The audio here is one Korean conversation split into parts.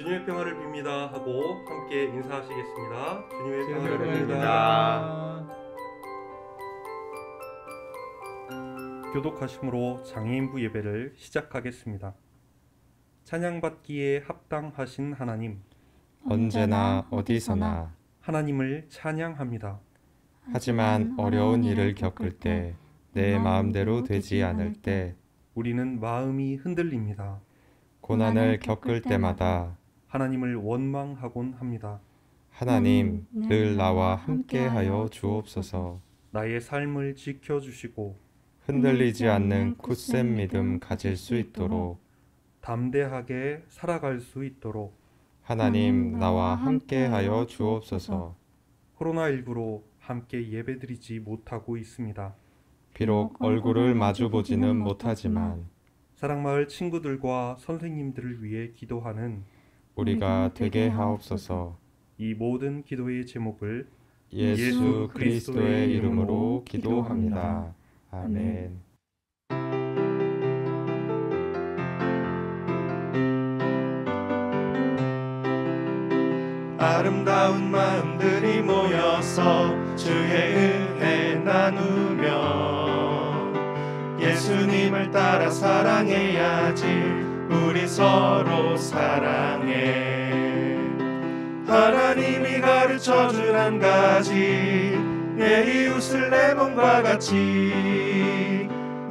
주님의 평화를 빕니다 하고 함께 인사하시겠습니다. 주님의 평화를 빕니다. 교독하심으로 장애인부 예배를 시작하겠습니다. 찬양받기에 합당하신 하나님, 언제나 어디서나 하나님을 찬양합니다. 하지만 어려운 일을 겪을 때, 내 마음대로 되지 않을 때, 우리는 마음이 흔들립니다. 고난을 겪을 때마다 하나님을 원망하곤 합니다. 하나님 늘 나와 함께하여 주옵소서. 나의 삶을 지켜주시고 흔들리지 않는 굳센 믿음 가질 수 있도록 담대하게 살아갈 수 있도록 하나님 나와 함께하여 주옵소서. 코로나19로 함께 예배드리지 못하고 있습니다. 비록 얼굴을 마주보지는 못하지만 사랑마을 친구들과 선생님들을 위해 기도하는 우리가 되게 하옵소서. 이 모든 기도의 제목을 예수 그리스도의 이름으로 기도합니다. 아멘. 아름다운 마음들이 모여서 주의 은혜 나누며 예수님을 따라 사랑해야지. 우리 서로 사랑해. 하나님이 가르쳐준 한 가지, 내 이웃을 내 몸과 같이.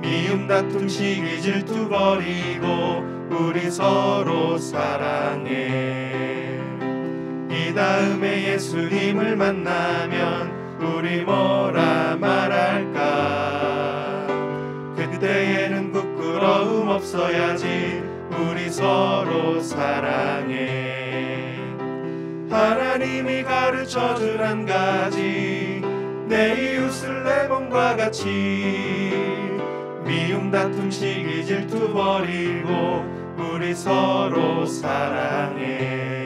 미움 다툼 시기 질투 버리고 우리 서로 사랑해. 이 다음에 예수님을 만나면 우리 뭐라 말할까. 그때에는 부끄러움 없어야지. 우리 서로 사랑해. 하나님이 가르쳐준 한 가지, 내 이웃을 내 몸과 같이. 미움 다툼 시기 질투 버리고 우리 서로 사랑해.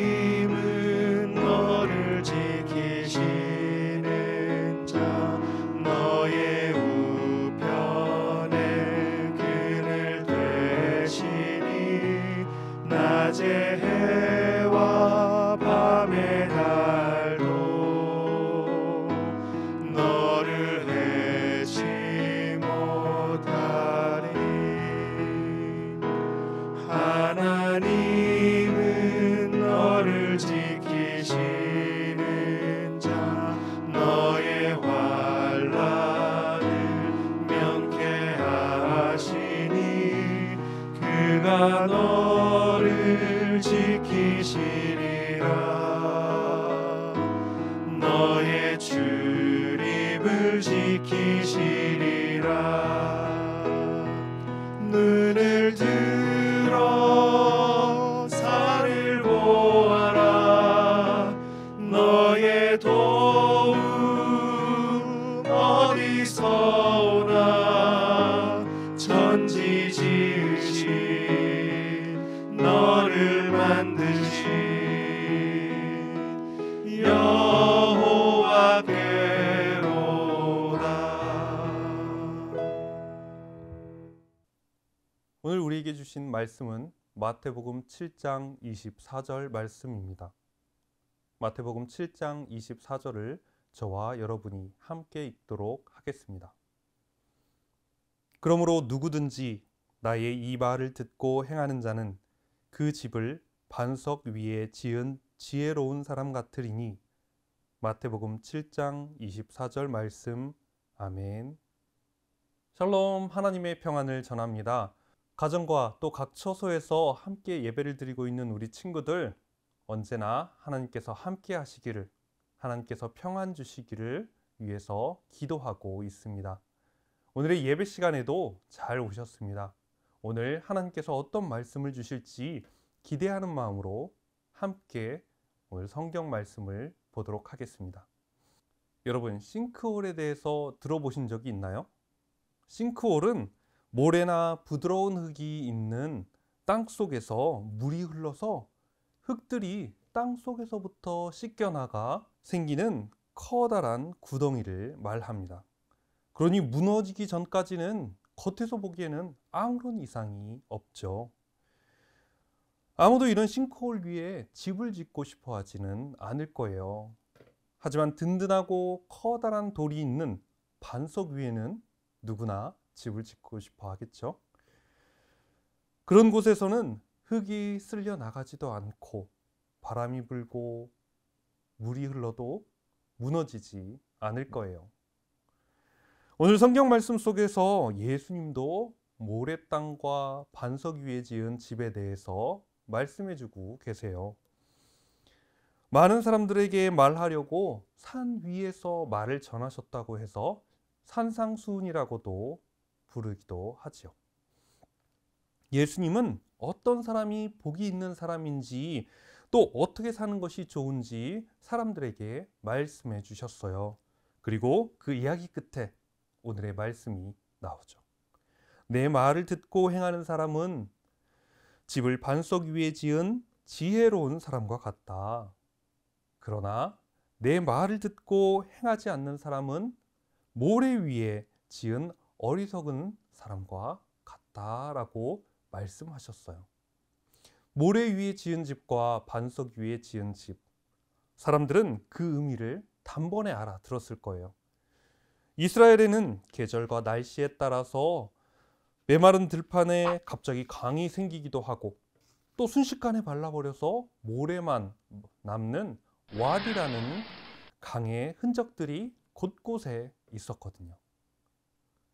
하나님은 너를 지키시는 자, 너의 우편에 그늘 되시니. 낮에 해와 밤의 달도 너를 해치 못하리. 하나님은 너를 지키시는 자, 너의 환난을 면케하시니. 그가 너를 지키시리라. 너의 출입을 지키시리라. 눈을 들어 산을 보아라. 너의 도움 어디서 오나. 천지 지으신 너를 만드신 여호와께로다. 오늘 우리에게 주신 말씀은 마태복음 7장 24절 말씀입니다. 마태복음 7장 24절을 저와 여러분이 함께 읽도록 하겠습니다. 그러므로 누구든지 나의 이 말을 듣고 행하는 자는 그 집을 반석 위에 지은 지혜로운 사람 같으리니. 마태복음 7장 24절 말씀. 아멘. 샬롬, 하나님의 평안을 전합니다. 가정과 또 각 처소에서 함께 예배를 드리고 있는 우리 친구들, 언제나 하나님께서 함께 하시기를, 하나님께서 평안 주시기를 위해서 기도하고 있습니다. 오늘의 예배 시간에도 잘 오셨습니다. 오늘 하나님께서 어떤 말씀을 주실지 기대하는 마음으로 함께 오늘 성경 말씀을 보도록 하겠습니다. 여러분, 싱크홀에 대해서 들어보신 적이 있나요? 싱크홀은 모래나 부드러운 흙이 있는 땅 속에서 물이 흘러서 흙들이 땅 속에서부터 씻겨나가 생기는 커다란 구덩이를 말합니다. 그러니 무너지기 전까지는 겉에서 보기에는 아무런 이상이 없죠. 아무도 이런 싱크홀 위에 집을 짓고 싶어 하지는 않을 거예요. 하지만 든든하고 커다란 돌이 있는 반석 위에는 누구나 집을 짓고 싶어 하겠죠. 그런 곳에서는 흙이 쓸려 나가지도 않고 바람이 불고 물이 흘러도 무너지지 않을 거예요. 오늘 성경 말씀 속에서 예수님도 모래땅과 반석 위에 지은 집에 대해서 말씀해 주고 계세요. 많은 사람들에게 말하려고 산 위에서 말을 전하셨다고 해서 산상수훈이라고도 부르기도 하지요. 예수님은 어떤 사람이 복이 있는 사람인지 또 어떻게 사는 것이 좋은지 사람들에게 말씀해 주셨어요. 그리고 그 이야기 끝에 오늘의 말씀이 나오죠. 내 말을 듣고 행하는 사람은 집을 반석 위에 지은 지혜로운 사람과 같다. 그러나 내 말을 듣고 행하지 않는 사람은 모래 위에 지은 어리석은 사람과 같다라고 말씀하셨어요. 모래 위에 지은 집과 반석 위에 지은 집, 사람들은 그 의미를 단번에 알아들었을 거예요. 이스라엘에는 계절과 날씨에 따라서 메마른 들판에 갑자기 강이 생기기도 하고 또 순식간에 발라버려서 모래만 남는 와디라는 강의 흔적들이 곳곳에 있었거든요.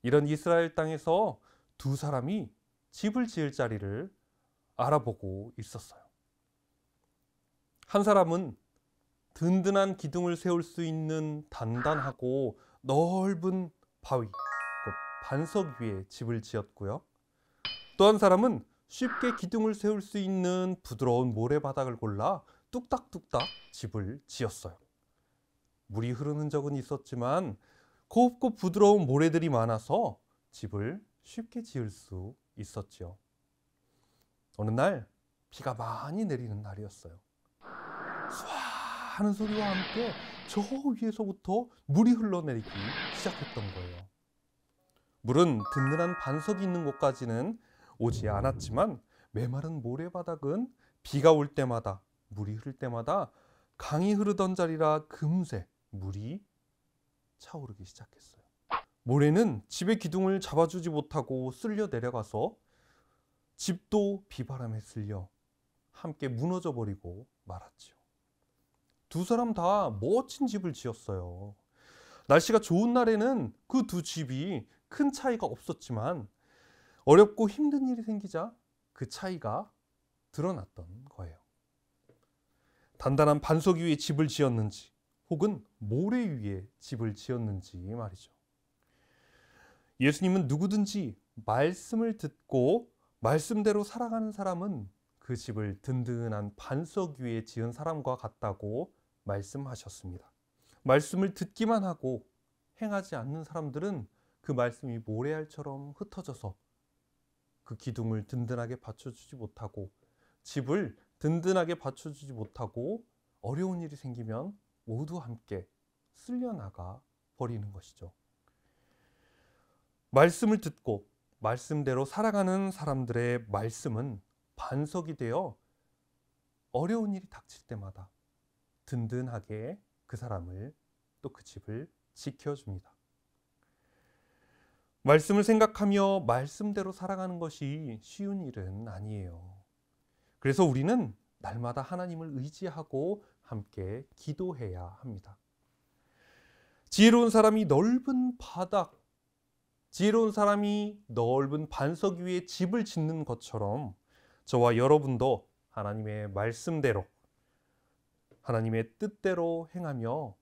이런 이스라엘 땅에서 두 사람이 집을 지을 자리를 알아보고 있었어요. 한 사람은 든든한 기둥을 세울 수 있는 단단하고 넓은 바위, 곧 반석 위에 집을 지었고요. 또 한 사람은 쉽게 기둥을 세울 수 있는 부드러운 모래바닥을 골라 뚝딱뚝딱 집을 지었어요. 물이 흐르는 적은 있었지만 곱고 부드러운 모래들이 많아서 집을 쉽게 지을 수 있었지요. 어느 날 비가 많이 내리는 날이었어요. 쏴 하는 소리와 함께 저 위에서부터 물이 흘러내리기 시작했던 거예요. 물은 든든한 반석이 있는 곳까지는 오지 않았지만 메마른 모래바닥은 비가 올 때마다 물이 흐를 때마다 강이 흐르던 자리라 금세 물이 차오르기 시작했어요. 모래는 집의 기둥을 잡아주지 못하고 쓸려 내려가서 집도 비바람에 쓸려 함께 무너져 버리고 말았지요. 두 사람 다 멋진 집을 지었어요. 날씨가 좋은 날에는 그 두 집이 큰 차이가 없었지만 어렵고 힘든 일이 생기자 그 차이가 드러났던 거예요. 단단한 반석 위에 집을 지었는지 혹은 모래 위에 집을 지었는지 말이죠. 예수님은 누구든지 말씀을 듣고 말씀대로 살아가는 사람은 그 집을 든든한 반석 위에 지은 사람과 같다고 말씀하셨습니다. 말씀을 듣기만 하고 행하지 않는 사람들은 그 말씀이 모래알처럼 흩어져서 그 기둥을 든든하게 받쳐주지 못하고 집을 든든하게 받쳐주지 못하고 어려운 일이 생기면 모두 함께 쓸려나가 버리는 것이죠. 말씀을 듣고 말씀대로 살아가는 사람들의 말씀은 반석이 되어 어려운 일이 닥칠 때마다 든든하게 그 사람을 또 그 집을 지켜줍니다. 말씀을 생각하며 말씀대로 살아가는 것이 쉬운 일은 아니에요. 그래서 우리는 날마다 하나님을 의지하고 함께 기도해야 합니다. 지혜로운 사람이 넓은 바닥, 지혜로운 사람이 넓은 반석 위에 집을 짓는 것처럼 저와 여러분도 하나님의 말씀대로 하나님의 뜻대로 행하며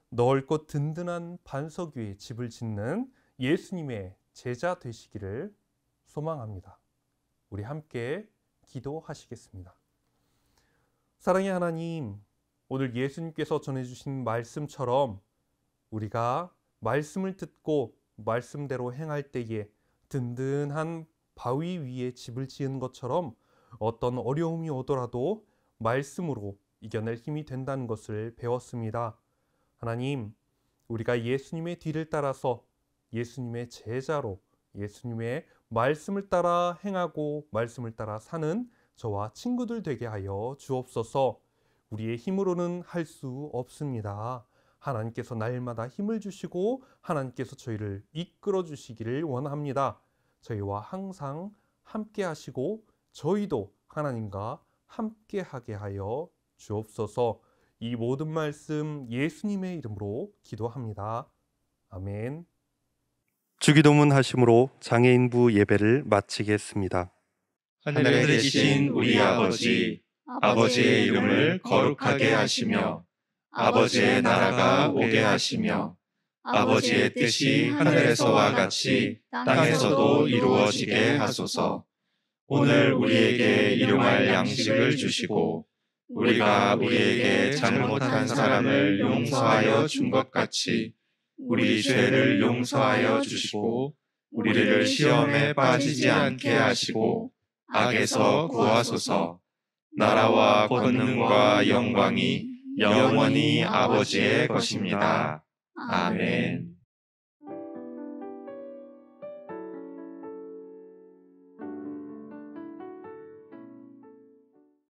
넓고 든든한 반석 위에 집을 짓는 예수님의 제자 되시기를 소망합니다. 우리 함께 기도하시겠습니다. 사랑의 하나님, 오늘 예수님께서 전해주신 말씀처럼 우리가 말씀을 듣고 말씀대로 행할 때에 든든한 바위 위에 집을 지은 것처럼 어떤 어려움이 오더라도 말씀으로 이겨낼 힘이 된다는 것을 배웠습니다. 하나님, 우리가 예수님의 뒤를 따라서 예수님의 제자로 예수님의 말씀을 따라 행하고 말씀을 따라 사는 저와 친구들 되게 하여 주옵소서. 우리의 힘으로는 할 수 없습니다. 하나님께서 날마다 힘을 주시고 하나님께서 저희를 이끌어 주시기를 원합니다. 저희와 항상 함께 하시고 저희도 하나님과 함께 하게 하여 주옵소서. 이 모든 말씀 예수님의 이름으로 기도합니다. 아멘. 주기도문 하심으로 장애인부 예배를 마치겠습니다. 하늘에 계신 우리 아버지, 아버지의 이름을 거룩하게 하시며 아버지의 나라가 오게 하시며 아버지의 뜻이 하늘에서와 같이 땅에서도 이루어지게 하소서. 오늘 우리에게 일용할 양식을 주시고 우리가 우리에게 잘못한 사람을 용서하여 준 것 같이 우리 죄를 용서하여 주시고 우리를 시험에 빠지지 않게 하시고 악에서 구하소서. 나라와 권능과 영광이 영원히 아버지의 것입니다. 아멘.